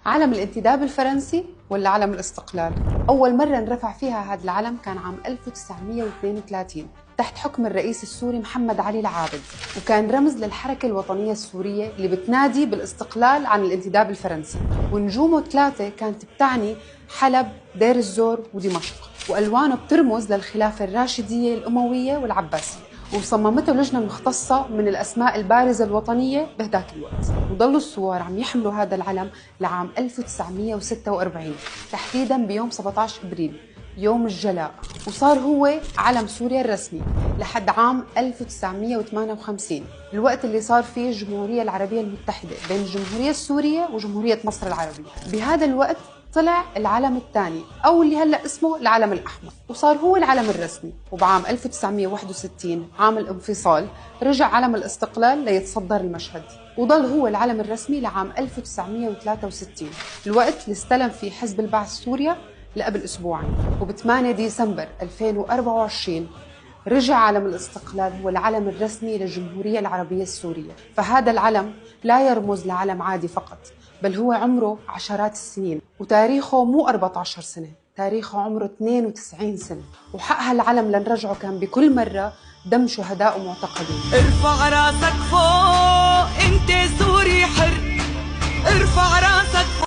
علم الانتداب الفرنسي ولا علم الاستقلال؟ أول مرة انرفع فيها هذا العلم كان عام 1932 تحت حكم الرئيس السوري محمد علي العابد، وكان رمز للحركة الوطنية السورية اللي بتنادي بالاستقلال عن الانتداب الفرنسي، ونجومه 3 كانت بتعني حلب، دير الزور ودمشق، وألوانه بترمز للخلافة الراشدية الأموية والعباسية، وصممته لجنة مختصة من الأسماء البارزة الوطنية بهداك الوقت. وضلوا الثوار عم يحملوا هذا العلم لعام 1946 تحديدا بيوم 17 إبريل يوم الجلاء، وصار هو علم سوريا الرسمي لحد عام 1958 الوقت اللي صار فيه الجمهورية العربية المتحدة بين الجمهورية السورية وجمهورية مصر العربية. بهذا الوقت طلع العلم الثاني أو اللي هلأ اسمه العلم الأحمر، وصار هو العلم الرسمي. وبعام 1961 عام الانفصال رجع علم الاستقلال ليتصدر المشهد، وضل هو العلم الرسمي لعام 1963 الوقت اللي استلم فيه حزب البعث سوريا لقبل أسبوعين. وب8 ديسمبر 2024 رجع علم الاستقلال هو العلم الرسمي للجمهورية العربية السورية. فهذا العلم لا يرمز لعلم عادي فقط، بل هو عمره عشرات السنين، وتاريخه مو 14 سنة، تاريخه عمره 92 سنة. وحق هالعلم لنرجعه كان بكل مرة دم شهداء ومعتقلين. ارفع راسك فوق انت سوري حر، ارفع راسك فوق.